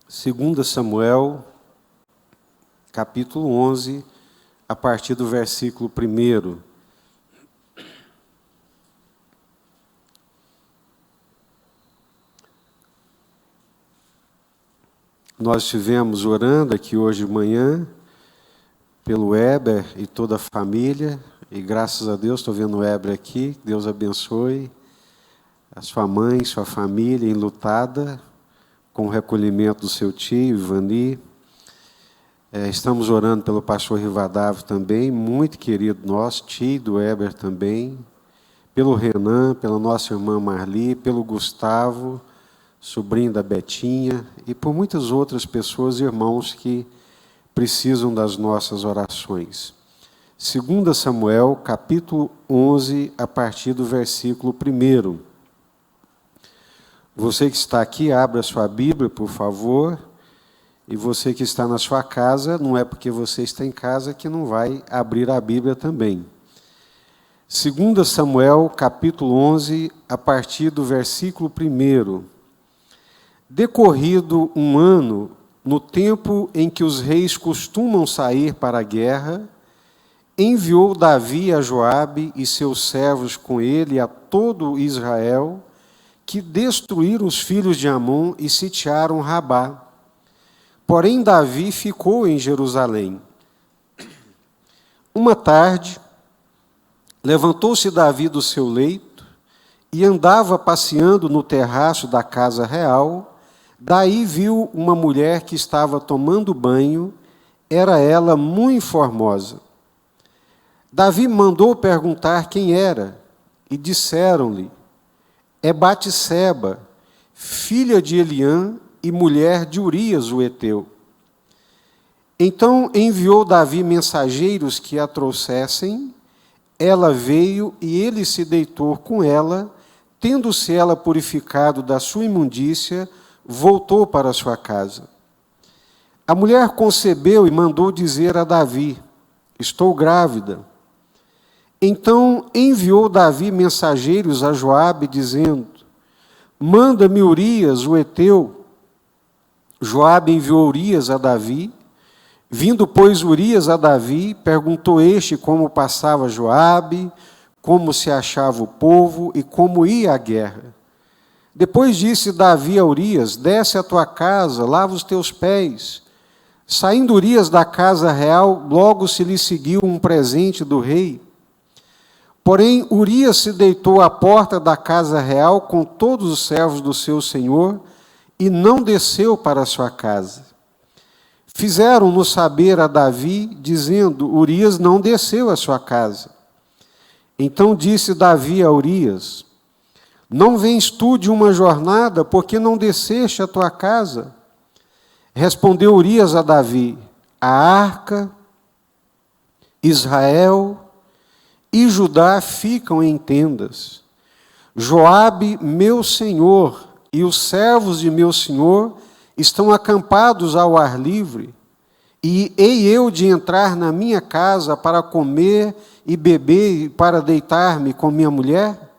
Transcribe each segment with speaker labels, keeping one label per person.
Speaker 1: 2 Samuel, capítulo 11, a partir do versículo 1. Nós estivemos orando aqui hoje de manhã pelo Heber e toda a família, e graças a Deus estou vendo o Heber aqui, Deus abençoe a sua mãe, sua família enlutada, com o recolhimento do seu tio, Ivani. Estamos orando pelo pastor Rivadavio também, muito querido nosso, tio do Heber também, pelo Renan, pela nossa irmã Marli, pelo Gustavo, sobrinho da Betinha, e por muitas outras pessoas e irmãos que precisam das nossas orações. 2 Samuel, capítulo 11, a partir do versículo 1. Você que está aqui, abra a sua Bíblia, por favor. E você que está na sua casa, não é porque você está em casa que não vai abrir a Bíblia também. 2 Samuel, capítulo 11, a partir do versículo 1. Decorrido um ano, no tempo em que os reis costumam sair para a guerra, enviou Davi a Joabe e seus servos com ele a todo Israel, que destruíram os filhos de Amon e sitiaram Rabá. Porém, Davi ficou em Jerusalém. Uma tarde, levantou-se Davi do seu leito e andava passeando no terraço da casa real. Daí viu uma mulher que estava tomando banho, era ela muito formosa. Davi mandou perguntar quem era, e disseram-lhe: é Batseba, filha de Eliã e mulher de Urias o heteu. Então enviou Davi mensageiros que a trouxessem. Ela veio e ele se deitou com ela. Tendo-se ela purificado da sua imundícia, voltou para sua casa. A mulher concebeu e mandou dizer a Davi: estou grávida. Então enviou Davi mensageiros a Joabe, dizendo: manda-me Urias o heteu. Joabe enviou Urias a Davi. Vindo, pois, Urias a Davi, perguntou este como passava Joabe, como se achava o povo e como ia a guerra. Depois disse Davi a Urias: desce à tua casa, lava os teus pés. Saindo Urias da casa real, logo se lhe seguiu um presente do rei. Porém, Urias se deitou à porta da casa real com todos os servos do seu senhor e não desceu para a sua casa. Fizeram-no saber a Davi, dizendo: Urias não desceu à sua casa. Então disse Davi a Urias: não vens tu de uma jornada, porque não desceste à tua casa? Respondeu Urias a Davi: a arca, Israel e Judá ficam em tendas. Joabe, meu senhor, e os servos de meu senhor estão acampados ao ar livre, e hei eu de entrar na minha casa para comer e beber e para deitar-me com minha mulher?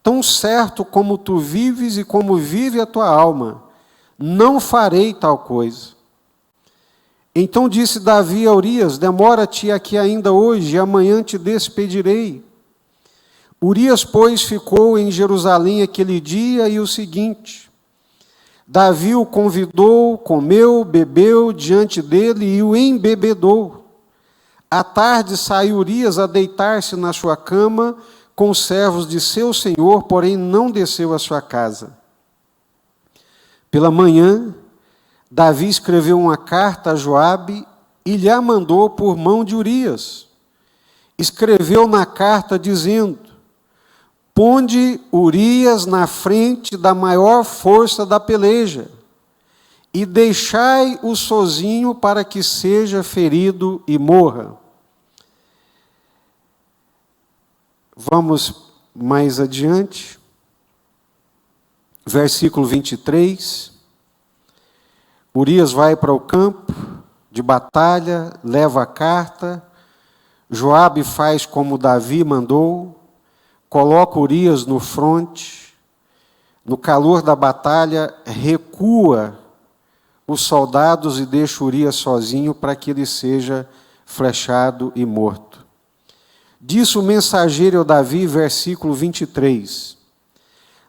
Speaker 1: Tão certo como tu vives e como vive a tua alma, não farei tal coisa. Então disse Davi a Urias: demora-te aqui ainda hoje, e amanhã te despedirei. Urias, pois, ficou em Jerusalém aquele dia e o seguinte. Davi o convidou, comeu, bebeu diante dele e o embebedou. À tarde saiu Urias a deitar-se na sua cama com os servos de seu senhor, porém não desceu à sua casa. Pela manhã, Davi escreveu uma carta a Joabe e lhe a mandou por mão de Urias. Escreveu na carta dizendo: ponde Urias na frente da maior força da peleja e deixai-o sozinho para que seja ferido e morra. Vamos mais adiante. Versículo 23. Urias vai para o campo de batalha, leva a carta. Joabe faz como Davi mandou, coloca Urias no fronte. No calor da batalha, recua os soldados e deixa Urias sozinho para que ele seja flechado e morto. Disse o mensageiro ao Davi, versículo 23,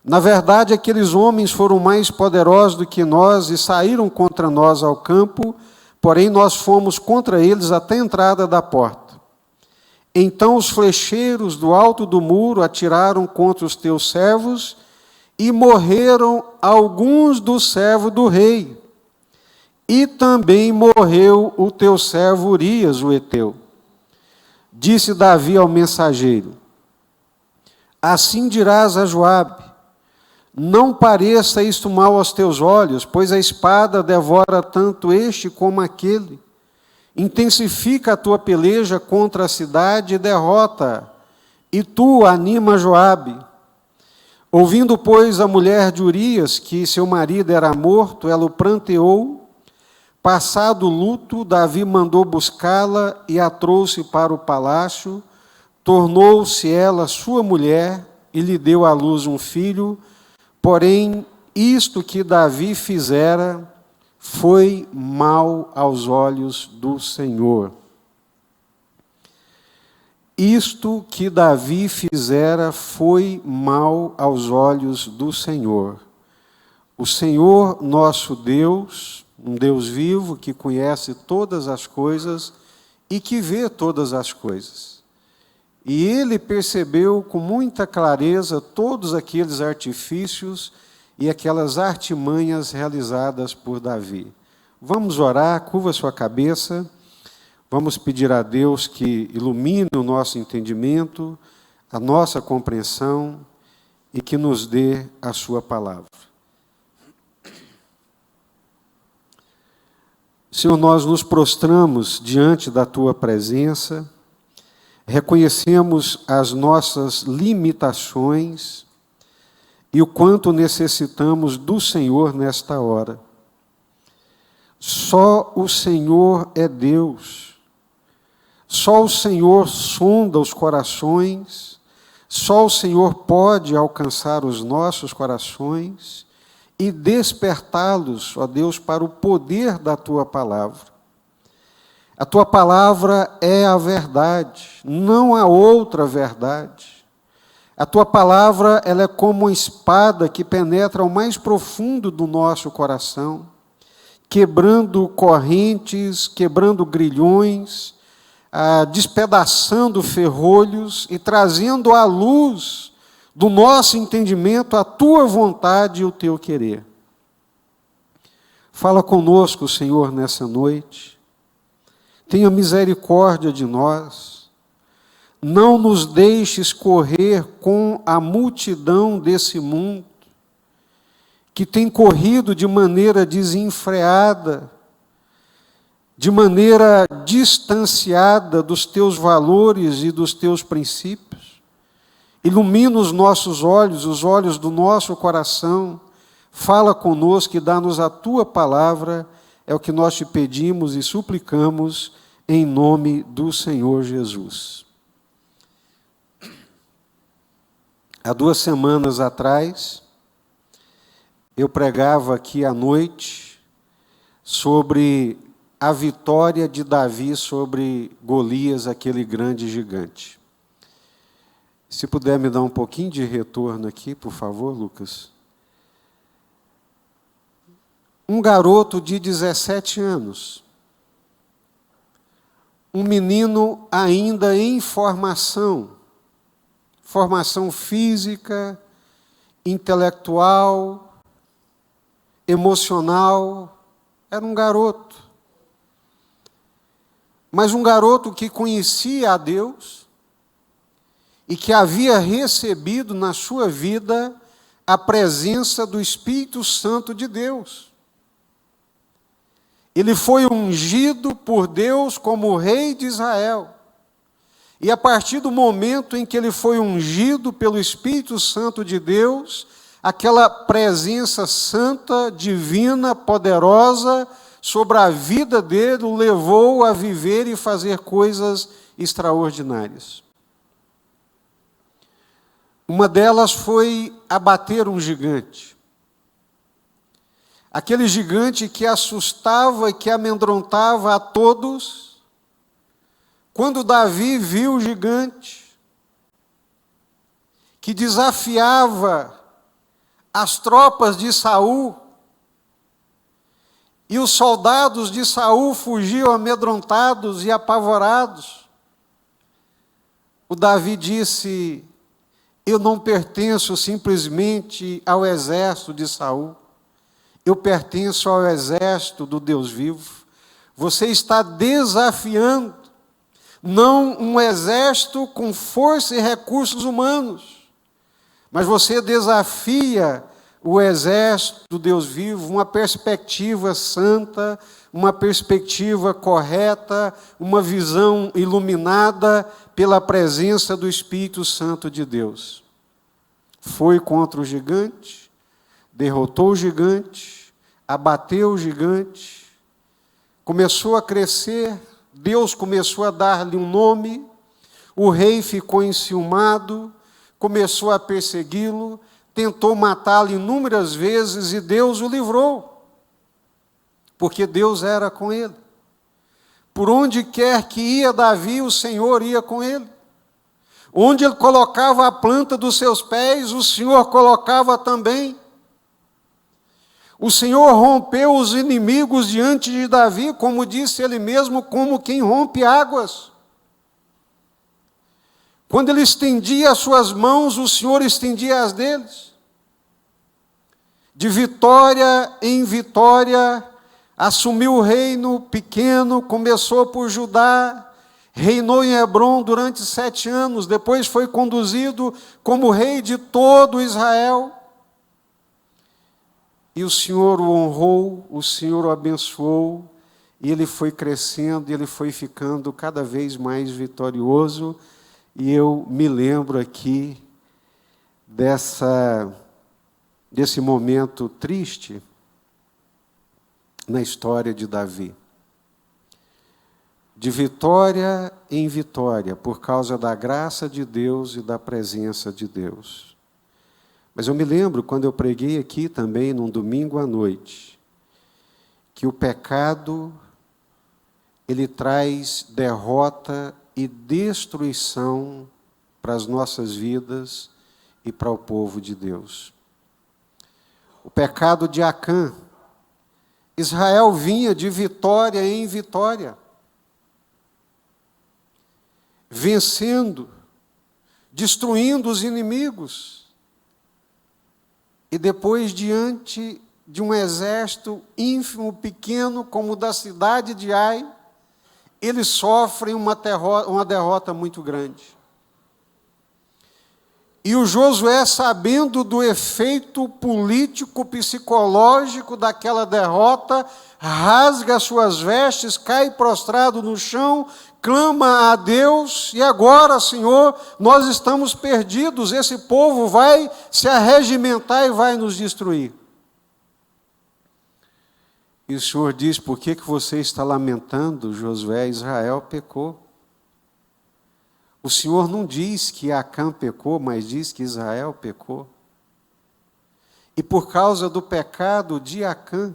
Speaker 1: na verdade, aqueles homens foram mais poderosos do que nós e saíram contra nós ao campo, porém nós fomos contra eles até a entrada da porta. Então os flecheiros do alto do muro atiraram contra os teus servos e morreram alguns dos servos do rei. E também morreu o teu servo Urias, o heteu. Disse Davi ao mensageiro, assim dirás a Joabe, não pareça isto mal aos teus olhos, pois a espada devora tanto este como aquele. Intensifica a tua peleja contra a cidade e derrota, e tu anima Joabe. Ouvindo, pois, a mulher de Urias, que seu marido era morto, ela o pranteou. Passado o luto, Davi mandou buscá-la e a trouxe para o palácio. Tornou-se ela sua mulher e lhe deu à luz um filho. Porém, isto que Davi fizera foi mal aos olhos do Senhor. Isto que Davi fizera foi mal aos olhos do Senhor. O Senhor, nosso Deus, um Deus vivo que conhece todas as coisas e que vê todas as coisas. E ele percebeu com muita clareza todos aqueles artifícios e aquelas artimanhas realizadas por Davi. Vamos orar, curva sua cabeça, vamos pedir a Deus que ilumine o nosso entendimento, a nossa compreensão e que nos dê a sua palavra. Senhor, nós nos prostramos diante da tua presença, reconhecemos as nossas limitações e o quanto necessitamos do Senhor nesta hora. Só o Senhor é Deus. Só o Senhor sonda os corações. Só o Senhor pode alcançar os nossos corações e despertá-los, ó Deus, para o poder da tua palavra. A tua palavra é a verdade, não há outra verdade. A tua palavra, ela é como uma espada que penetra ao mais profundo do nosso coração, quebrando correntes, quebrando grilhões, despedaçando ferrolhos e trazendo à luz do nosso entendimento a tua vontade e o teu querer. Fala conosco, Senhor, nessa noite. Tenha misericórdia de nós, não nos deixes correr com a multidão desse mundo, que tem corrido de maneira desenfreada, de maneira distanciada dos teus valores e dos teus princípios. Ilumina os nossos olhos, os olhos do nosso coração, fala conosco e dá-nos a tua palavra, é o que nós te pedimos e suplicamos, em nome do Senhor Jesus. Há 2 semanas atrás, eu pregava aqui à noite sobre a vitória de Davi sobre Golias, aquele grande gigante. Se puder me dar um pouquinho de retorno aqui, por favor, Lucas. Um garoto de 17 anos, um menino ainda em formação física, intelectual, emocional, era um garoto. Mas um garoto que conhecia a Deus e que havia recebido na sua vida a presença do Espírito Santo de Deus. Ele foi ungido por Deus como rei de Israel. E a partir do momento em que ele foi ungido pelo Espírito Santo de Deus, aquela presença santa, divina, poderosa, sobre a vida dele, o levou a viver e fazer coisas extraordinárias. Uma delas foi abater um gigante. aquele gigante que assustava e que amedrontava a todos, quando Davi viu o gigante, que desafiava as tropas de Saul, e os soldados de Saul fugiam amedrontados e apavorados, o Davi disse: eu não pertenço simplesmente ao exército de Saul, eu pertenço ao exército do Deus vivo. Você está desafiando não um exército com força e recursos humanos, mas você desafia o exército do Deus vivo, uma perspectiva santa, uma perspectiva correta, uma visão iluminada pela presença do Espírito Santo de Deus. Foi contra o gigante, derrotou o gigante, abateu o gigante, começou a crescer, Deus começou a dar-lhe um nome, o rei ficou enciumado, começou a persegui-lo, tentou matá-lo inúmeras vezes e Deus o livrou, porque Deus era com ele. Por onde quer que ia Davi, o Senhor ia com ele. Onde ele colocava a planta dos seus pés, o Senhor colocava também. O Senhor rompeu os inimigos diante de Davi, como disse ele mesmo, como quem rompe águas. Quando ele estendia as suas mãos, o Senhor estendia as deles. De vitória em vitória, assumiu o reino pequeno, começou por Judá, reinou em Hebrom durante 7 anos, depois foi conduzido como rei de todo Israel. E o Senhor o honrou, o Senhor o abençoou, e ele foi crescendo, e ele foi ficando cada vez mais vitorioso. E eu me lembro aqui desse momento triste na história de Davi. De vitória em vitória, por causa da graça de Deus e da presença de Deus. Mas eu me lembro, quando eu preguei aqui também, num domingo à noite, que o pecado, ele traz derrota e destruição para as nossas vidas e para o povo de Deus. O pecado de Acã. Israel vinha de vitória em vitória, vencendo, destruindo os inimigos. E depois, diante de um exército ínfimo, pequeno, como o da cidade de Ai, eles sofrem uma derrota muito grande. E o Josué, sabendo do efeito político, psicológico daquela derrota, rasga as suas vestes, cai prostrado no chão, clama a Deus: e agora, Senhor, nós estamos perdidos, esse povo vai se arregimentar e vai nos destruir. E o Senhor diz: por que você está lamentando, Josué? Israel pecou. O Senhor não diz que Acã pecou, mas diz que Israel pecou. E por causa do pecado de Acã,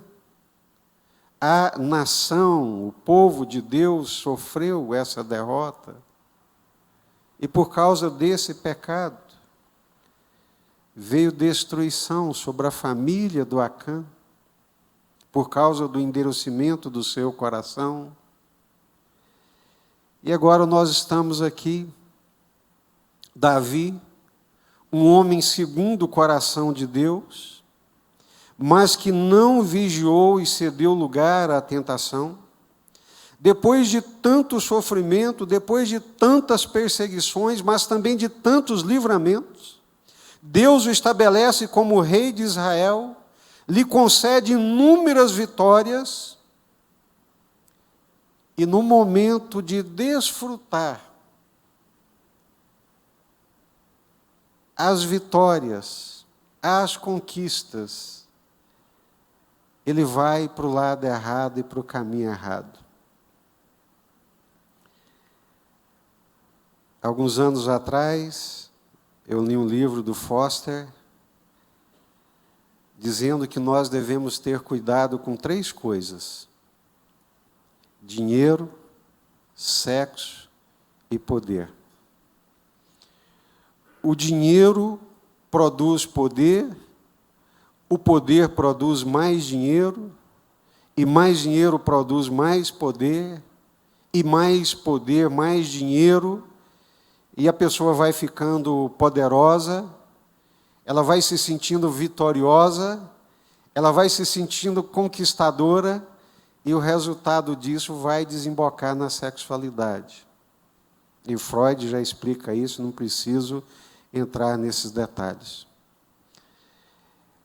Speaker 1: a nação, o povo de Deus sofreu essa derrota. E por causa desse pecado, veio destruição sobre a família do Acã, por causa do endurecimento do seu coração. E agora nós estamos aqui, Davi, um homem segundo o coração de Deus, mas que não vigiou e cedeu lugar à tentação. Depois de tanto sofrimento, depois de tantas perseguições, mas também de tantos livramentos, Deus o estabelece como rei de Israel, lhe concede inúmeras vitórias, e no momento de desfrutar as vitórias, as conquistas, ele vai para o lado errado e para o caminho errado. Alguns anos atrás, eu li um livro do Foster, dizendo que nós devemos ter cuidado com 3 coisas: dinheiro, sexo e poder. O dinheiro produz poder, o poder produz mais dinheiro, e mais dinheiro produz mais poder, e mais poder, mais dinheiro, e a pessoa vai ficando poderosa, ela vai se sentindo vitoriosa, ela vai se sentindo conquistadora, e o resultado disso vai desembocar na sexualidade. E Freud já explica isso, não preciso entrar nesses detalhes.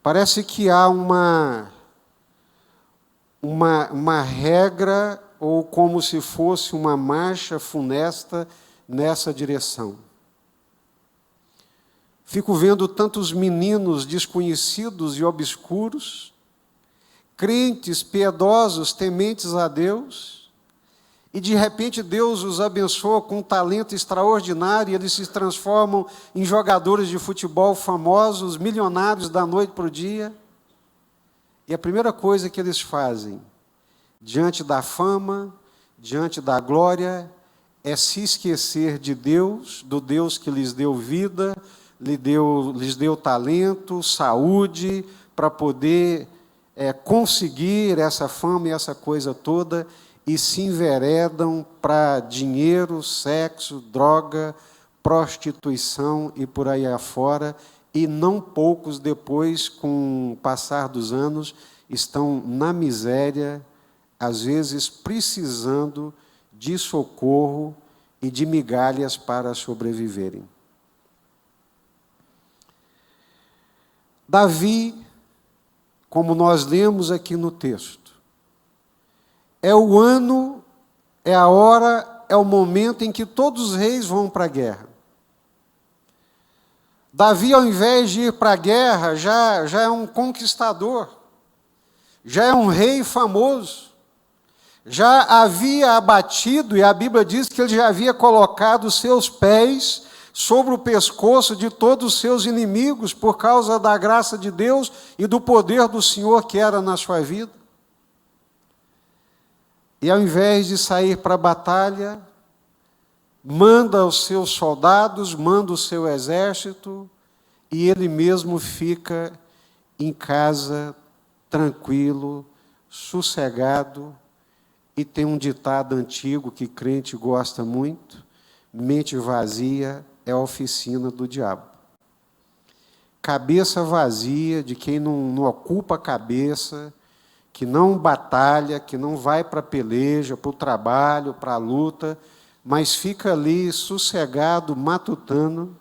Speaker 1: Parece que há uma regra, ou como se fosse uma marcha funesta nessa direção. Fico vendo tantos meninos desconhecidos e obscuros, crentes, piedosos, tementes a Deus, e de repente Deus os abençoa com um talento extraordinário, e eles se transformam em jogadores de futebol famosos, milionários da noite para o dia. E a primeira coisa que eles fazem, diante da fama, diante da glória, é se esquecer de Deus, do Deus que lhes deu vida, lhes deu talento, saúde, para poder conseguir essa fama e essa coisa toda, e se enveredam para dinheiro, sexo, droga, prostituição e por aí afora, e não poucos depois, com o passar dos anos, estão na miséria, às vezes precisando de socorro e de migalhas para sobreviverem. Davi, como nós lemos aqui no texto, é o ano, é a hora, é o momento em que todos os reis vão para a guerra. Davi, ao invés de ir para a guerra, já é um conquistador, já é um rei famoso, já havia abatido, e a Bíblia diz que ele já havia colocado os seus pés sobre o pescoço de todos os seus inimigos, por causa da graça de Deus e do poder do Senhor que era na sua vida. E ao invés de sair para a batalha, manda os seus soldados, manda o seu exército, e ele mesmo fica em casa, tranquilo, sossegado, e tem um ditado antigo que crente gosta muito: mente vazia é a oficina do diabo. Cabeça vazia, de quem não ocupa a cabeça, que não batalha, que não vai para a peleja, para o trabalho, para a luta, mas fica ali sossegado, matutando,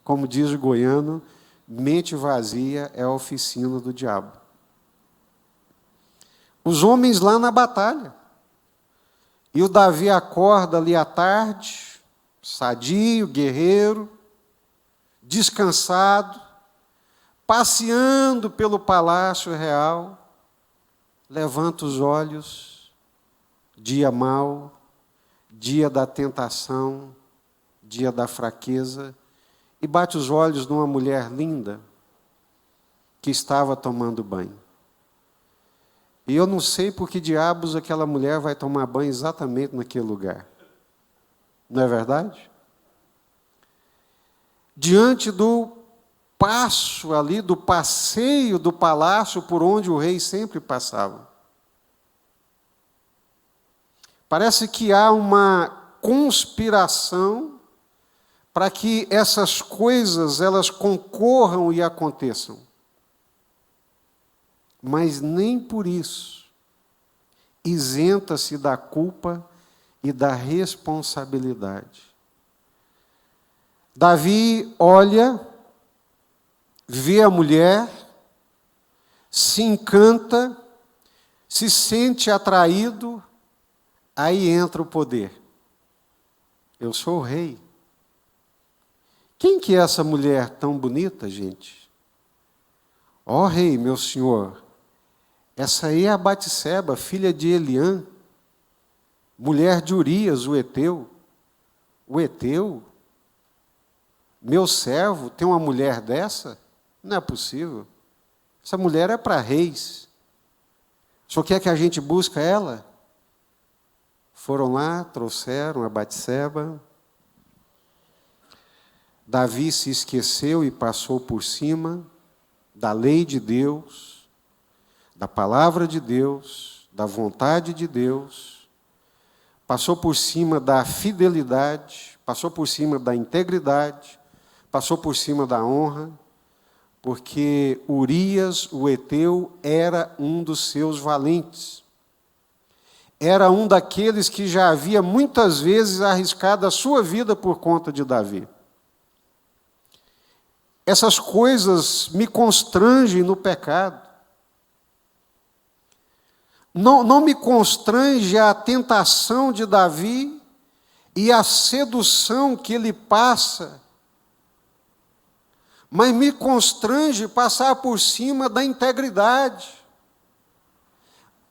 Speaker 1: como diz o goiano, mente vazia é a oficina do diabo. Os homens lá na batalha. E o Davi acorda ali à tarde, sadio, guerreiro, descansado, passeando pelo palácio real, levanta os olhos, dia mau, dia da tentação, dia da fraqueza, e bate os olhos numa mulher linda que estava tomando banho. E eu não sei por que diabos aquela mulher vai tomar banho exatamente naquele lugar. Não é verdade? Diante do passo ali, do passeio do palácio por onde o rei sempre passava. Parece que há uma conspiração para que essas coisas elas concorram e aconteçam. Mas nem por isso isenta-se da culpa e da responsabilidade. Davi olha, vê a mulher, se encanta, se sente atraído, aí entra o poder. Eu sou o rei. Quem que é essa mulher tão bonita, gente? Ó rei, meu senhor, essa aí é a Batseba, filha de Eliã, mulher de Urias, o Eteu. O Eteu? Meu servo tem uma mulher dessa? Não é possível. Essa mulher é para reis. Só quer que a gente busque ela? Foram lá, trouxeram a Batseba. Davi se esqueceu e passou por cima da lei de Deus, da palavra de Deus, da vontade de Deus, passou por cima da fidelidade, passou por cima da integridade, passou por cima da honra, porque Urias, o heteu, era um dos seus valentes. Era um daqueles que já havia muitas vezes arriscado a sua vida por conta de Davi. Essas coisas me constrangem no pecado. Não me constrange a tentação de Davi e a sedução que ele passa, mas me constrange passar por cima da integridade,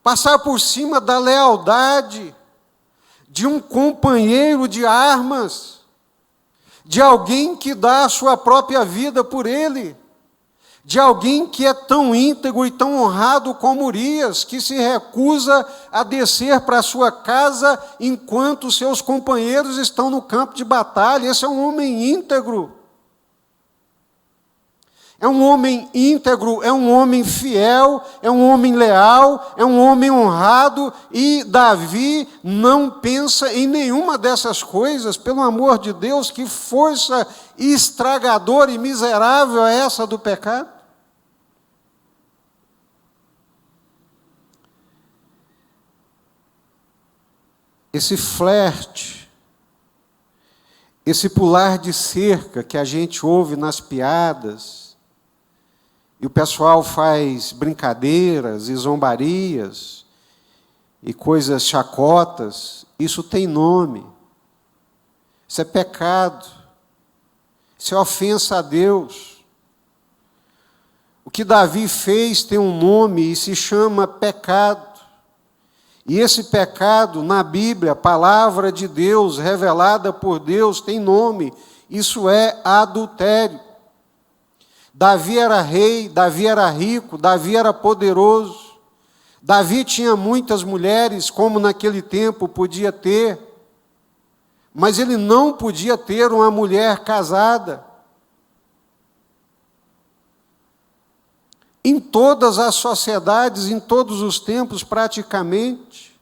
Speaker 1: passar por cima da lealdade de um companheiro de armas, de alguém que dá a sua própria vida por ele, de alguém que é tão íntegro e tão honrado como Urias, que se recusa a descer para a sua casa enquanto seus companheiros estão no campo de batalha. Esse é um homem íntegro. É um homem íntegro, é um homem fiel, é um homem leal, é um homem honrado, e Davi não pensa em nenhuma dessas coisas. Pelo amor de Deus, que força estragadora e miserável é essa do pecado? Esse flerte, esse pular de cerca que a gente ouve nas piadas, e o pessoal faz brincadeiras e zombarias e coisas chacotas, isso tem nome. Isso é pecado. Isso é ofensa a Deus. O que Davi fez tem um nome e se chama pecado. E esse pecado, na Bíblia, a palavra de Deus, revelada por Deus, tem nome. Isso é adultério. Davi era rei, Davi era rico, Davi era poderoso. Davi tinha muitas mulheres, como naquele tempo podia ter, mas ele não podia ter uma mulher casada. Em todas as sociedades, em todos os tempos, praticamente,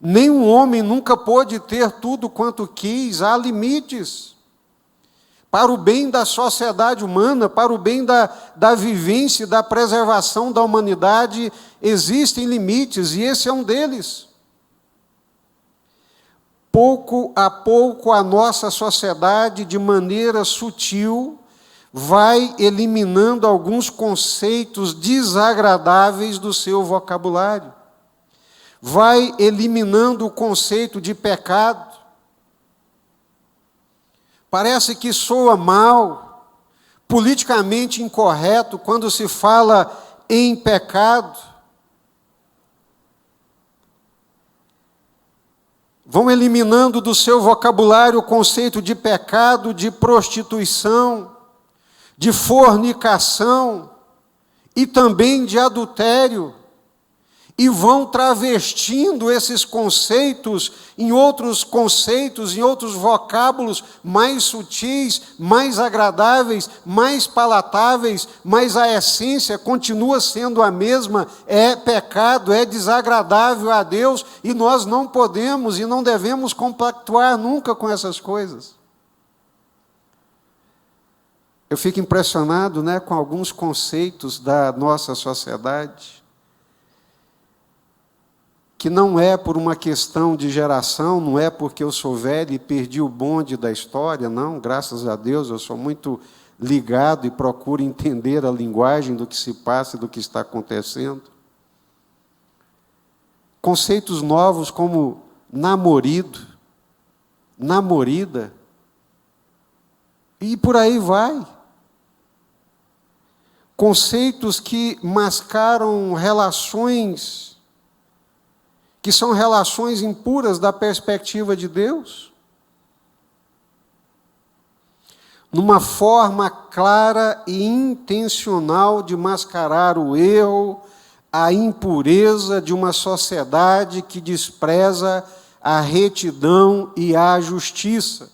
Speaker 1: nenhum homem nunca pôde ter tudo quanto quis, há limites. Para o bem da sociedade humana, para o bem da vivência, da preservação da humanidade, existem limites, e esse é um deles. Pouco a pouco, a nossa sociedade, de maneira sutil, vai eliminando alguns conceitos desagradáveis do seu vocabulário. Vai eliminando o conceito de pecado. Parece que soa mal, politicamente incorreto, quando se fala em pecado. Vão eliminando do seu vocabulário o conceito de pecado, de prostituição, de fornicação e também de adultério. E vão travestindo esses conceitos em outros vocábulos mais sutis, mais agradáveis, mais palatáveis, mas a essência continua sendo a mesma, é pecado, é desagradável a Deus, e nós não podemos e não devemos compactuar nunca com essas coisas. Eu fico impressionado, com alguns conceitos da nossa sociedade, que não é por uma questão de geração, não é porque eu sou velho e perdi o bonde da história, não, graças a Deus, eu sou muito ligado e procuro entender a linguagem do que se passa e do que está acontecendo. Conceitos novos como namorido, namorida, e por aí vai. Conceitos que mascaram relações que são relações impuras da perspectiva de Deus. numa forma clara e intencional de mascarar o erro, a impureza de uma sociedade que despreza a retidão e a justiça.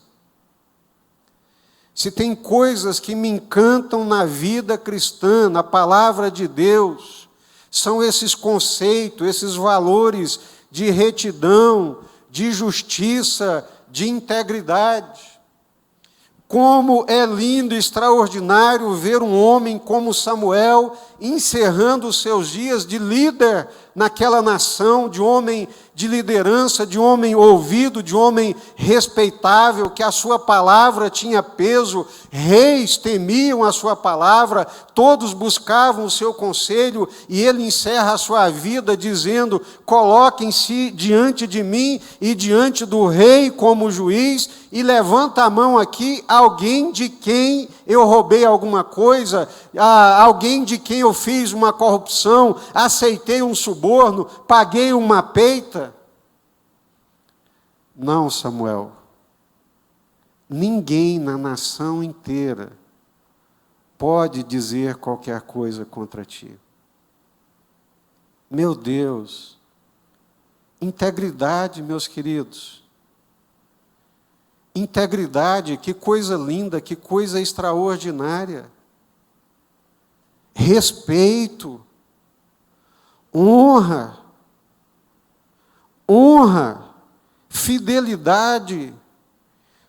Speaker 1: Se tem coisas que me encantam na vida cristã, na palavra de Deus, são esses conceitos, esses valores de retidão, de justiça, de integridade. Como é lindo e extraordinário ver um homem como Samuel encerrando os seus dias de líder naquela nação, de homem de liderança, de homem ouvido, de homem respeitável, que a sua palavra tinha peso, reis temiam a sua palavra, todos buscavam o seu conselho, e ele encerra a sua vida dizendo: coloquem-se diante de mim e diante do rei como juiz, e levanta a mão aqui alguém de quem eu roubei alguma coisa, alguém de quem eu fiz uma corrupção, aceitei um suborno, paguei uma peita. Não, Samuel, ninguém na nação inteira pode dizer qualquer coisa contra ti. Meu Deus, integridade, meus queridos. Integridade, que coisa linda, que coisa extraordinária. Respeito, honra, fidelidade,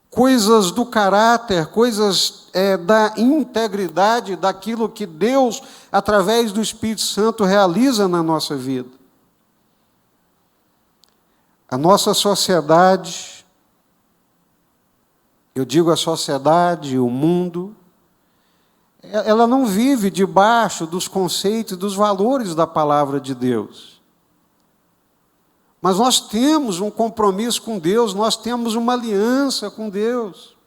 Speaker 1: coisas do caráter, coisas da integridade, daquilo que Deus, através do Espírito Santo, realiza na nossa vida. A nossa sociedade, eu digo a sociedade, o mundo, ela não vive debaixo dos conceitos, dos valores da palavra de Deus. Mas nós temos um compromisso com Deus, nós temos uma aliança com Deus.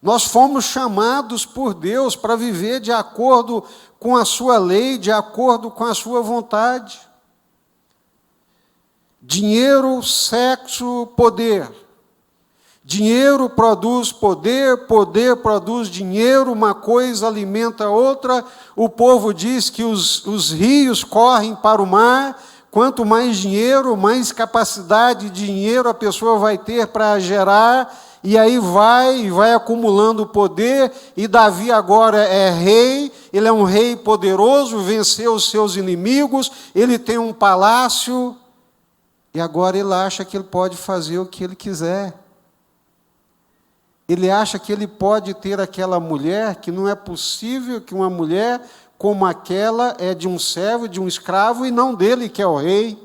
Speaker 1: Nós fomos chamados por Deus para viver de acordo com a sua lei, de acordo com a sua vontade. Dinheiro, sexo, poder. Dinheiro produz poder, poder produz dinheiro, uma coisa alimenta a outra. O povo diz que os rios correm para o mar. Quanto mais dinheiro, mais capacidade de dinheiro a pessoa vai ter para gerar, e aí vai acumulando poder, e Davi agora é rei, ele é um rei poderoso, venceu os seus inimigos, ele tem um palácio, e agora ele acha que ele pode fazer o que ele quiser. Ele acha que ele pode ter aquela mulher, que não é possível que uma mulher como aquela é de um servo, de um escravo, e não dele, que é o rei.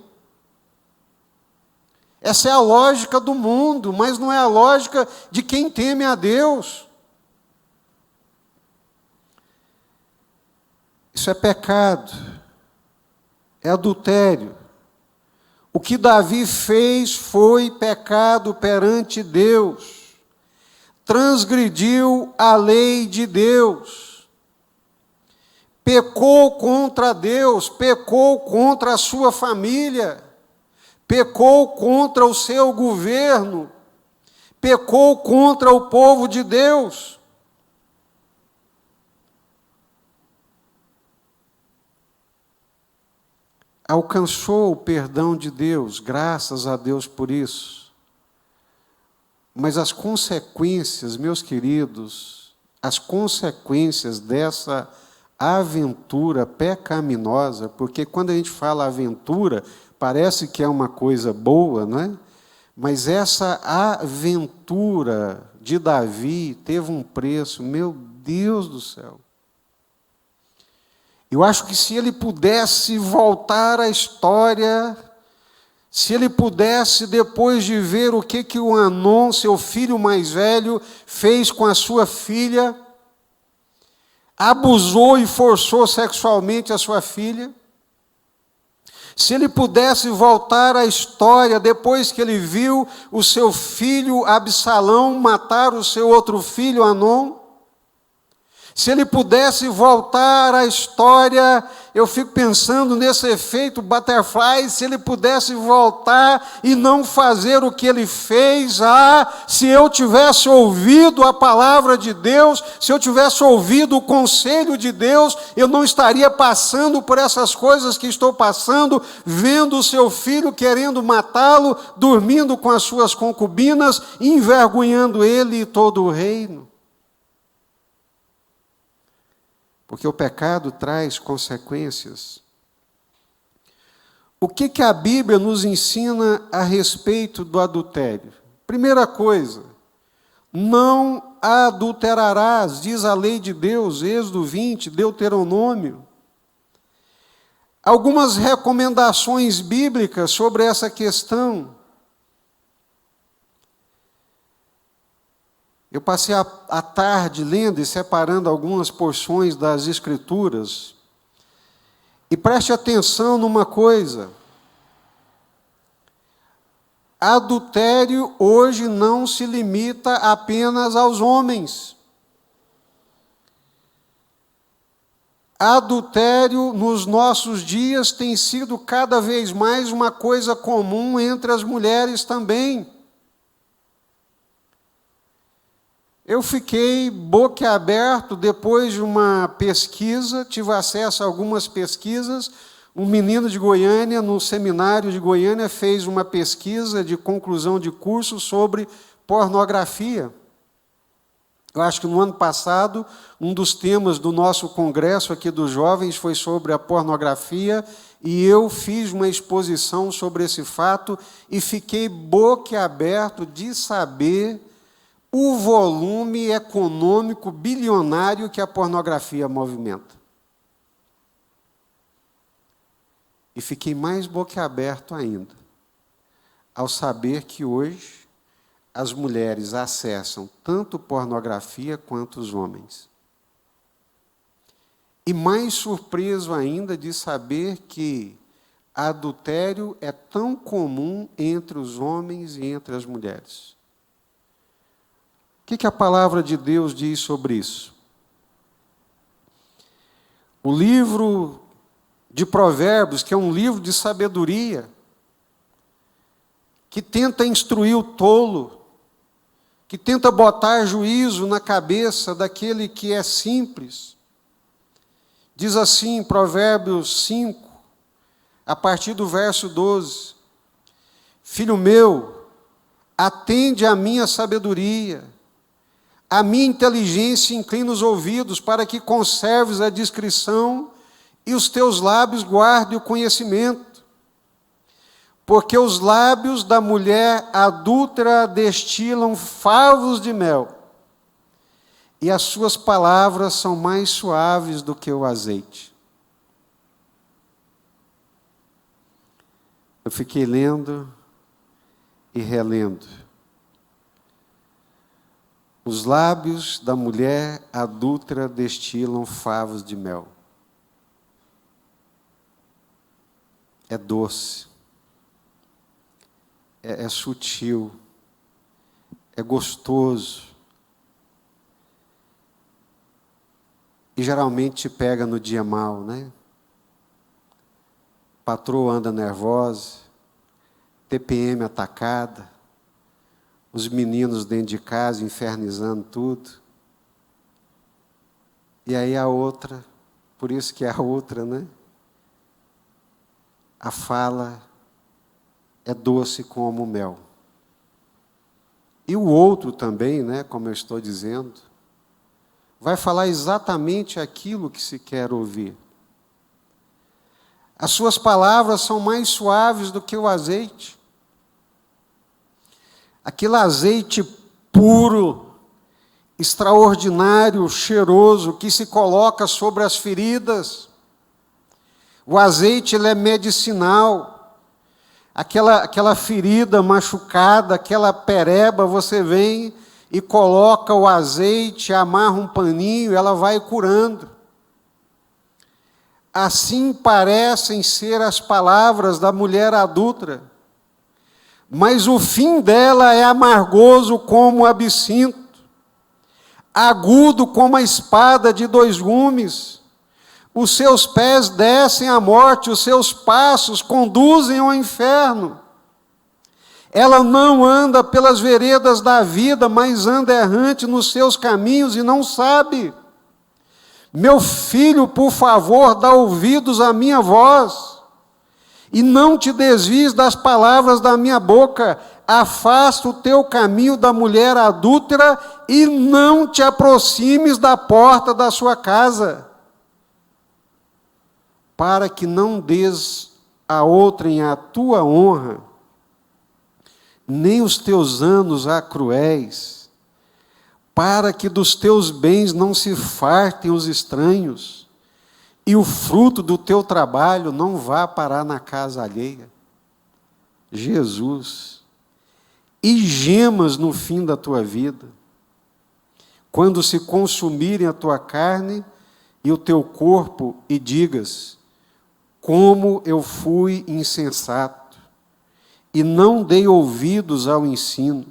Speaker 1: Essa é a lógica do mundo, mas não é a lógica de quem teme a Deus. Isso é pecado, é adultério. O que Davi fez foi pecado perante Deus. Transgrediu a lei de Deus. Pecou contra Deus, pecou contra a sua família, pecou contra o seu governo, pecou contra o povo de Deus. Alcançou o perdão de Deus, graças a Deus por isso. Mas as consequências, meus queridos, as consequências dessa aventura pecaminosa, porque quando a gente fala aventura, parece que é uma coisa boa, não é? Mas essa aventura de Davi teve um preço, meu Deus do céu. Eu acho que se ele pudesse voltar à história, se ele pudesse, depois de ver o que o Anon, seu filho mais velho, fez com a sua filha, abusou e forçou sexualmente a sua filha, se ele pudesse voltar à história depois que ele viu o seu filho Absalão matar o seu outro filho Anon, Se ele pudesse voltar à história, eu fico pensando nesse efeito butterfly, se ele pudesse voltar e não fazer o que ele fez, se eu tivesse ouvido a palavra de Deus, se eu tivesse ouvido o conselho de Deus, eu não estaria passando por essas coisas que estou passando, vendo o seu filho querendo matá-lo, dormindo com as suas concubinas, envergonhando ele e todo o reino. Porque o pecado traz consequências. O que a Bíblia nos ensina a respeito do adultério? Primeira coisa, não adulterarás, diz a lei de Deus, Êxodo 20, Deuteronômio. Algumas recomendações bíblicas sobre essa questão. Eu passei a tarde lendo e separando algumas porções das Escrituras. E preste atenção numa coisa. Adultério hoje não se limita apenas aos homens. Adultério nos nossos dias tem sido cada vez mais uma coisa comum entre as mulheres também. Eu fiquei boquiaberto depois de uma pesquisa, tive acesso a algumas pesquisas. Um menino de Goiânia, no seminário de Goiânia, fez uma pesquisa de conclusão de curso sobre pornografia. Eu acho que no ano passado, um dos temas do nosso congresso aqui dos jovens foi sobre a pornografia, e eu fiz uma exposição sobre esse fato e fiquei boquiaberto de saber o volume econômico bilionário que a pornografia movimenta. E fiquei mais boquiaberto ainda, ao saber que hoje as mulheres acessam tanto pornografia quanto os homens. E mais surpreso ainda de saber que adultério é tão comum entre os homens e entre as mulheres. O que a palavra de Deus diz sobre isso? O livro de Provérbios, que é um livro de sabedoria, que tenta instruir o tolo, que tenta botar juízo na cabeça daquele que é simples. Diz assim em Provérbios 5, a partir do verso 12: Filho meu, atende à minha sabedoria, a minha inteligência inclina os ouvidos, para que conserves a discrição e os teus lábios guardem o conhecimento. Porque os lábios da mulher adúltera destilam favos de mel, e as suas palavras são mais suaves do que o azeite. Eu fiquei lendo e relendo. Os lábios da mulher adúltera destilam favos de mel. É doce, é sutil, é gostoso. E geralmente te pega no dia mau, né? Patroa anda nervosa, TPM atacada, os meninos dentro de casa infernizando tudo. E aí a outra, por isso que é a outra, né? A fala é doce como mel. E o outro também, né, como eu estou dizendo, vai falar exatamente aquilo que se quer ouvir. As suas palavras são mais suaves do que o azeite. Aquele azeite puro, extraordinário, cheiroso, que se coloca sobre as feridas. O azeite, ele é medicinal. Aquela ferida machucada, aquela pereba, você vem e coloca o azeite, amarra um paninho, ela vai curando. Assim parecem ser as palavras da mulher adúltera, mas o fim dela é amargoso como o absinto. agudo como a espada de dois gumes. Os seus pés descem à morte, os seus passos conduzem ao inferno. Ela não anda pelas veredas da vida, mas anda errante nos seus caminhos e não sabe. Meu filho, por favor, dá ouvidos à minha voz, e não te desvies das palavras da minha boca. Afasta o teu caminho da mulher adúltera e não te aproximes da porta da sua casa, para que não des a outrem a tua honra, nem os teus anos a cruéis, para que dos teus bens não se fartem os estranhos, e o fruto do teu trabalho não vá parar na casa alheia. Jesus, e gemas no fim da tua vida, quando se consumirem a tua carne e o teu corpo, e digas: como eu fui insensato, e não dei ouvidos ao ensino,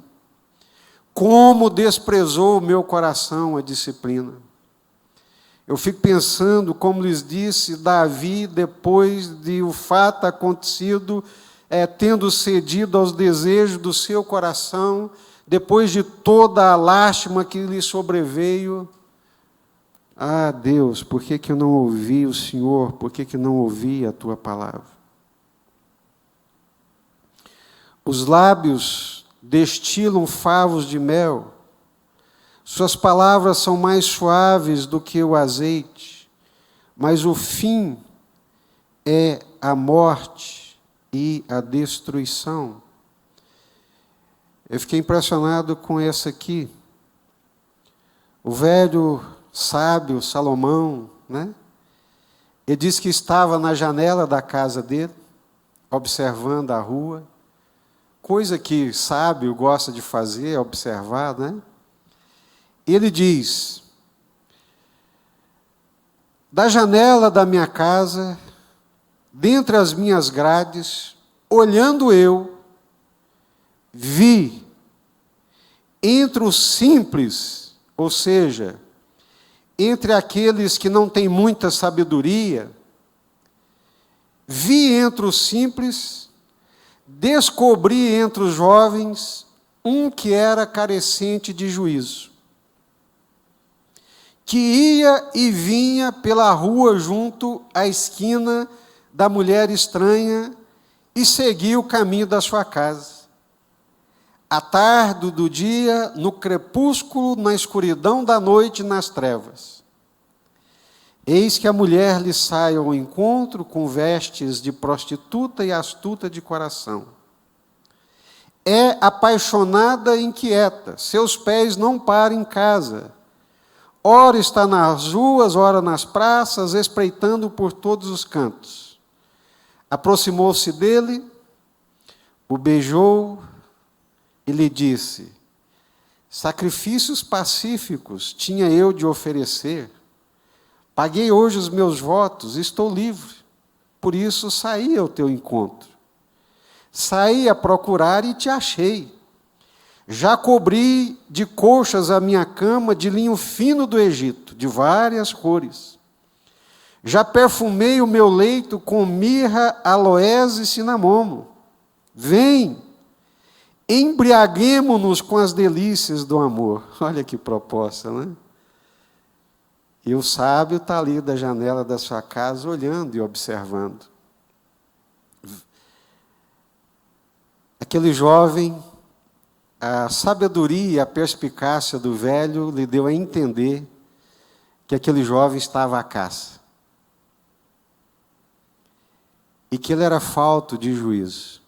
Speaker 1: como desprezou o meu coração a disciplina. Eu fico pensando, como lhes disse, Davi, depois de o fato acontecido, tendo cedido aos desejos do seu coração, depois de toda a lástima que lhe sobreveio, ah, Deus, por que eu não ouvi o Senhor? Por que não ouvi a Tua palavra? Os lábios destilam favos de mel, suas palavras são mais suaves do que o azeite, mas o fim é a morte e a destruição. Eu fiquei impressionado com essa aqui. O velho sábio Salomão, né? Ele disse que estava na janela da casa dele, observando a rua, coisa que sábio gosta de fazer, observar, né? Ele diz: da janela da minha casa, dentre as minhas grades, olhando eu, vi entre os simples, ou seja, entre aqueles que não têm muita sabedoria, vi entre os simples, descobri entre os jovens um que era carecente de juízo, que ia e vinha pela rua junto à esquina da mulher estranha e seguia o caminho da sua casa. À tarde do dia, no crepúsculo, na escuridão da noite, nas trevas. Eis que a mulher lhe sai ao encontro com vestes de prostituta e astuta de coração. É apaixonada e inquieta, seus pés não param em casa. Ora está nas ruas, ora nas praças, espreitando por todos os cantos. Aproximou-se dele, o beijou e lhe disse: sacrifícios pacíficos tinha eu de oferecer. Paguei hoje os meus votos, estou livre. Por isso saí ao teu encontro. Saí a procurar e te achei. Já cobri de colchas a minha cama de linho fino do Egito, de várias cores. Já perfumei o meu leito com mirra, aloés e cinamomo. Vem, embriaguemo-nos com as delícias do amor. Olha que proposta, né? E o sábio está ali da janela da sua casa, olhando e observando. Aquele jovem, a sabedoria e a perspicácia do velho lhe deu a entender que aquele jovem estava à caça. E que ele era falto de juízo.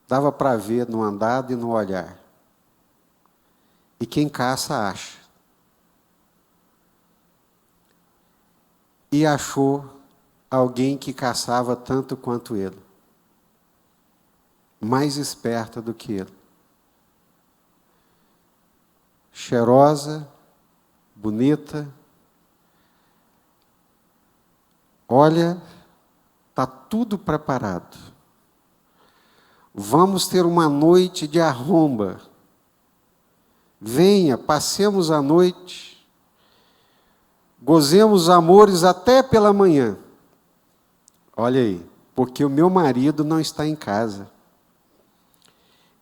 Speaker 1: Dava para ver no andar e no olhar. E quem caça, acha. E achou alguém que caçava tanto quanto ele. Mais esperta do que ele. Cheirosa, bonita. Olha, está tudo preparado. Vamos ter uma noite de arromba. venha, passemos a noite, gozemos amores até pela manhã. Olha aí, porque o meu marido não está em casa.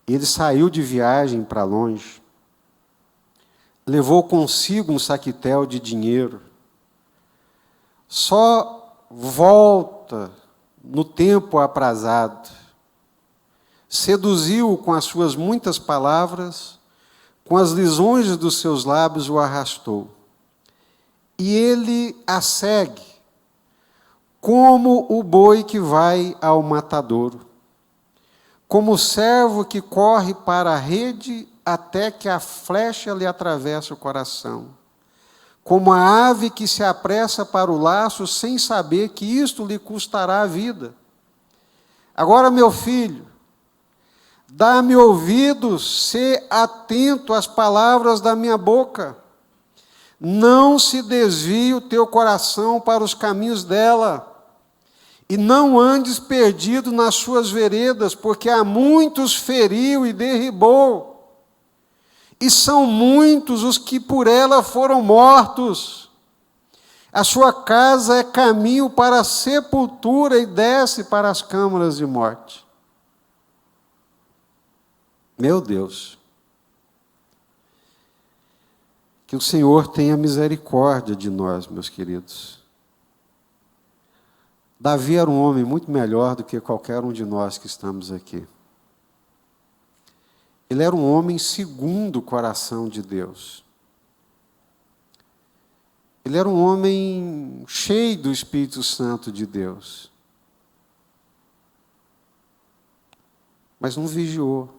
Speaker 1: Ele saiu de viagem para longe, levou consigo um saquitel de dinheiro, só volta no tempo aprazado, seduziu-o com as suas muitas palavras, com as lisonjas dos seus lábios o arrastou. E ele a segue, como o boi que vai ao matadouro, como o servo que corre para a rede até que a flecha lhe atravesse o coração, como a ave que se apressa para o laço sem saber que isto lhe custará a vida. Agora, meu filho, dá-me ouvidos, sê atento às palavras da minha boca. Não se desvie o teu coração para os caminhos dela, e não andes perdido nas suas veredas, porque há muitos feriu e derribou, e são muitos os que por ela foram mortos. A sua casa é caminho para a sepultura e desce para as câmaras de morte. Meu Deus, que o Senhor tenha misericórdia de nós, meus queridos. Davi era um homem muito melhor do que qualquer um de nós que estamos aqui. Ele era um homem segundo o coração de Deus. Ele era um homem cheio do Espírito Santo de Deus. Mas não vigiou.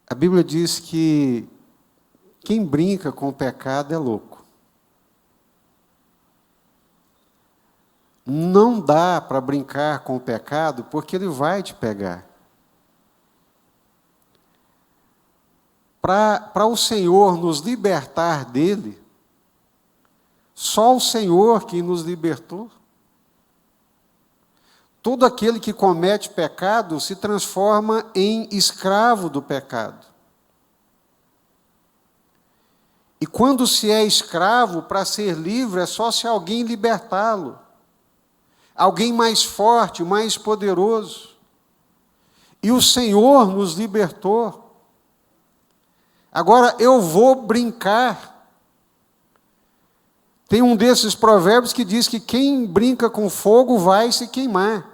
Speaker 1: A Bíblia diz que quem brinca com o pecado é louco. Não dá para brincar com o pecado porque ele vai te pegar. Para o Senhor nos libertar dele, só o Senhor que nos libertou. Todo aquele que comete pecado se transforma em escravo do pecado. E quando se é escravo, para ser livre, é só se alguém libertá-lo. Alguém mais forte, mais poderoso. E o Senhor nos libertou. Agora eu vou brincar. Tem um desses provérbios que diz que quem brinca com fogo vai se queimar.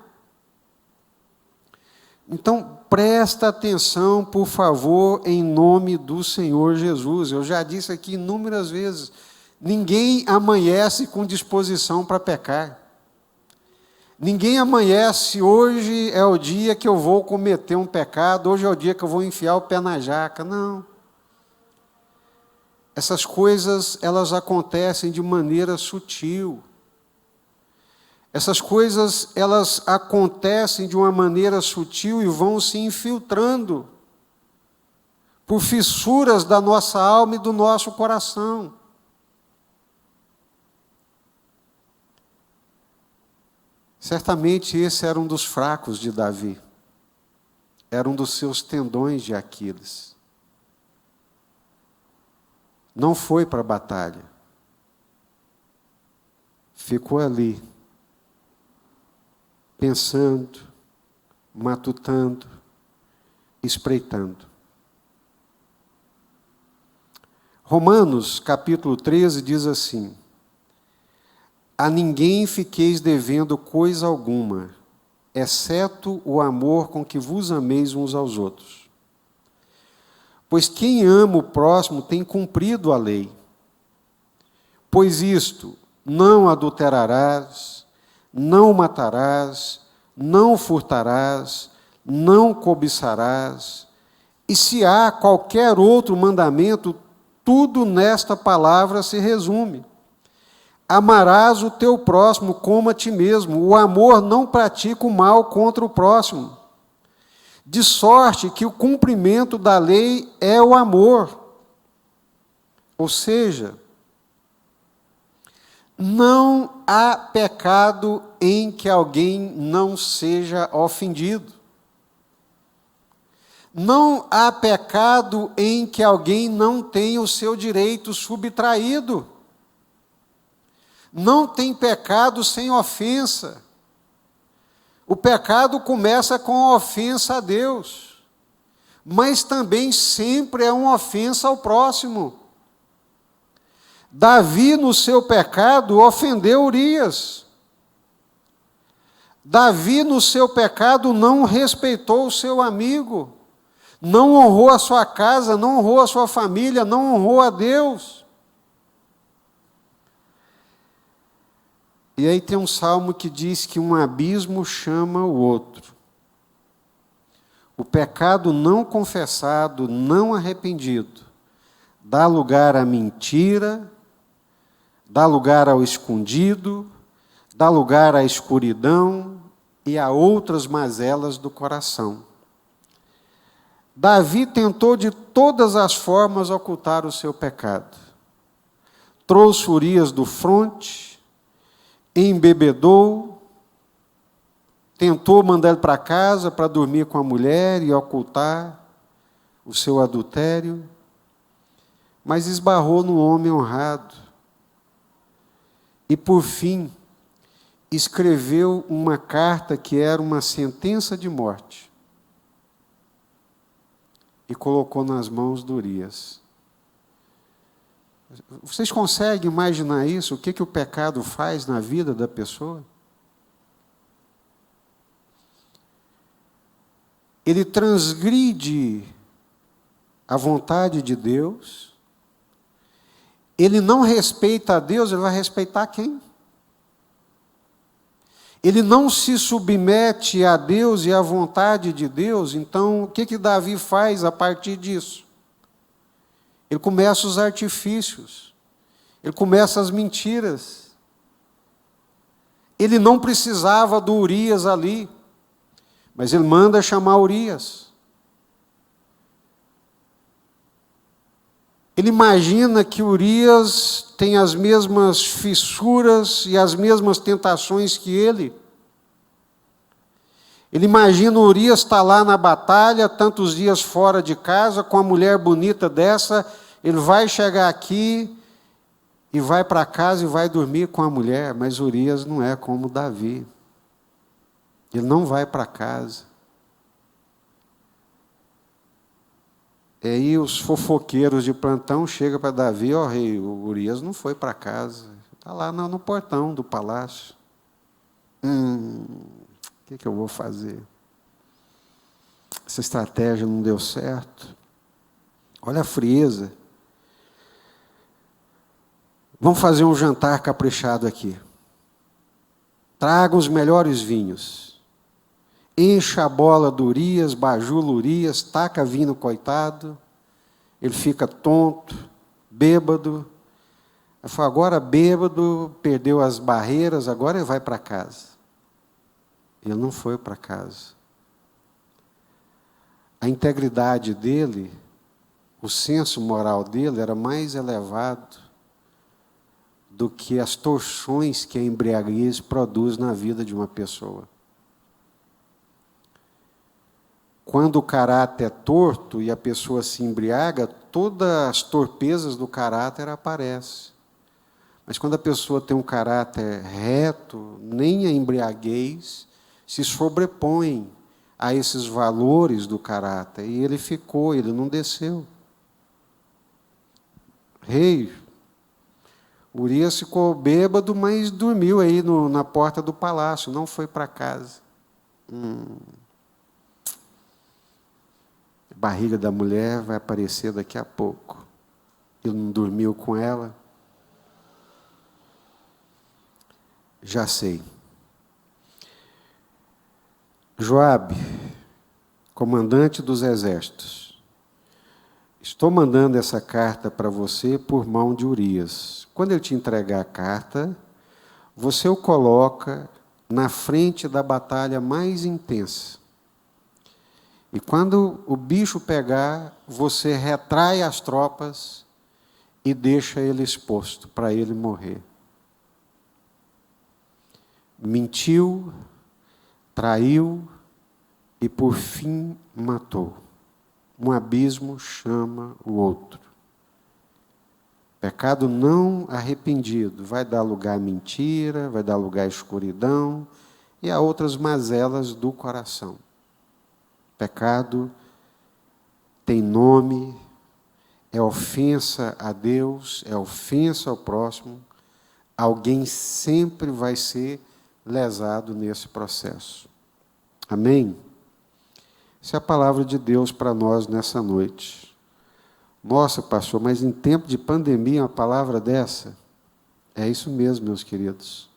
Speaker 1: Então, presta atenção, por favor, em nome do Senhor Jesus. Eu já disse aqui inúmeras vezes, ninguém amanhece com disposição para pecar. Ninguém amanhece, hoje é o dia que eu vou cometer um pecado, hoje é o dia que eu vou enfiar o pé na jaca. Não. Essas coisas, elas acontecem de maneira sutil. Essas coisas, elas acontecem de uma maneira sutil e vão se infiltrando por fissuras da nossa alma e do nosso coração. Certamente esse era um dos fracos de Davi. Era um dos seus tendões de Aquiles. Não foi para a batalha. Ficou ali, pensando, matutando, espreitando. Romanos, capítulo 13, diz assim: a ninguém fiqueis devendo coisa alguma, exceto o amor com que vos ameis uns aos outros. Pois quem ama o próximo tem cumprido a lei. Pois isto, não adulterarás, não matarás, não furtarás, não cobiçarás, e se há qualquer outro mandamento, tudo nesta palavra se resume. Amarás o teu próximo como a ti mesmo. O amor não pratica o mal contra o próximo. De sorte que o cumprimento da lei é o amor. Ou seja, não há pecado em que alguém não seja ofendido. Não há pecado em que alguém não tenha o seu direito subtraído. Não tem pecado sem ofensa. O pecado começa com a ofensa a Deus, mas também sempre é uma ofensa ao próximo. Davi, no seu pecado, ofendeu Urias. Davi, no seu pecado, não respeitou o seu amigo, não honrou a sua casa, não honrou a sua família, não honrou a Deus. E aí tem um salmo que diz que um abismo chama o outro. O pecado não confessado, não arrependido, dá lugar à mentira, dá lugar ao escondido, dá lugar à escuridão e a outras mazelas do coração. Davi tentou de todas as formas ocultar o seu pecado. Trouxe Urias do fronte, embebedou, tentou mandar ele para casa para dormir com a mulher e ocultar o seu adultério, mas esbarrou no homem honrado. E, por fim, escreveu uma carta que era uma sentença de morte e colocou nas mãos de Urias. Vocês conseguem imaginar isso? O que o pecado faz na vida da pessoa? Ele transgride a vontade de Deus, ele não respeita a Deus, ele vai respeitar quem? Ele não se submete a Deus e à vontade de Deus, então o que Davi faz a partir disso? Ele começa os artifícios, ele começa as mentiras. Ele não precisava do Urias ali, mas ele manda chamar Urias. Ele imagina que Urias tem as mesmas fissuras e as mesmas tentações que ele. Ele imagina Urias estar lá na batalha, tantos dias fora de casa, com a mulher bonita dessa, ele vai chegar aqui e vai para casa e vai dormir com a mulher, mas Urias não é como Davi. Ele não vai para casa. E aí os fofoqueiros de plantão chegam para Davi: ó rei, o Urias não foi para casa, está lá no portão do palácio. O que eu vou fazer? Essa estratégia não deu certo. Olha a frieza. Vamos fazer um jantar caprichado aqui. Traga os melhores vinhos. Encha a bola do Urias, bajula Urias, taca vinho no coitado. Ele fica tonto, bêbado. Ele falou: agora bêbado, perdeu as barreiras, agora ele vai para casa. Ele não foi para casa. A integridade dele, o senso moral dele era mais elevado do que as torções que a embriaguez produz na vida de uma pessoa. Quando o caráter é torto e a pessoa se embriaga, todas as torpezas do caráter aparecem. Mas quando a pessoa tem um caráter reto, nem a embriaguez se sobrepõe a esses valores do caráter. E ele ficou, ele não desceu. Rei, Urias ficou bêbado, mas dormiu aí na porta do palácio, não foi para casa. A barriga da mulher vai aparecer daqui a pouco. Ele não dormiu com ela. Já sei. Joabe, comandante dos exércitos, estou mandando essa carta para você por mão de Urias. Quando ele te entregar a carta, você o coloca na frente da batalha mais intensa. E quando o bicho pegar, você retrai as tropas e deixa ele exposto para ele morrer. mentiu, traiu e, por fim, matou. Um abismo chama o outro. Pecado não arrependido vai dar lugar à mentira, vai dar lugar à escuridão e a outras mazelas do coração. Pecado tem nome, é ofensa a Deus, é ofensa ao próximo. Alguém sempre vai ser lesado nesse processo. Amém? Essa é a palavra de Deus para nós nessa noite. Nossa, pastor, mas em tempo de pandemia uma palavra dessa? É isso mesmo, meus queridos.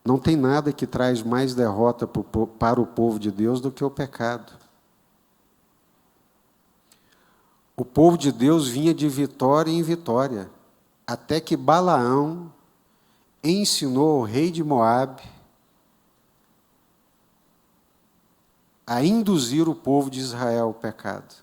Speaker 1: Não tem nada que traz mais derrota para o povo de Deus do que o pecado. O povo de Deus vinha de vitória em vitória, até que Balaão ensinou ao rei de Moabe a induzir o povo de Israel ao pecado.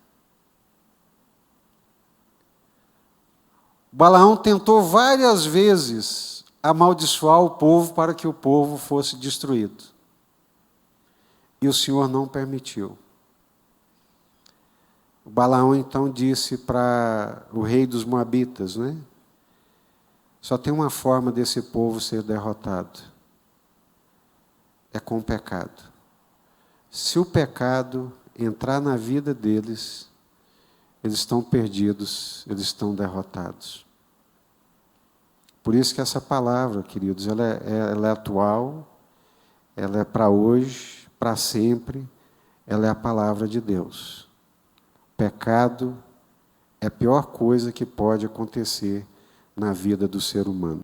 Speaker 1: Balaão tentou várias vezes amaldiçoar o povo para que o povo fosse destruído. E o Senhor não permitiu. O Balaão então disse para o rei dos Moabitas, né? Só tem uma forma desse povo ser derrotado. É com o pecado. Se o pecado entrar na vida deles, eles estão perdidos, eles estão derrotados. Por isso que essa palavra, queridos, ela é atual, ela é para hoje, para sempre, ela é a palavra de Deus. Pecado é a pior coisa que pode acontecer na vida do ser humano.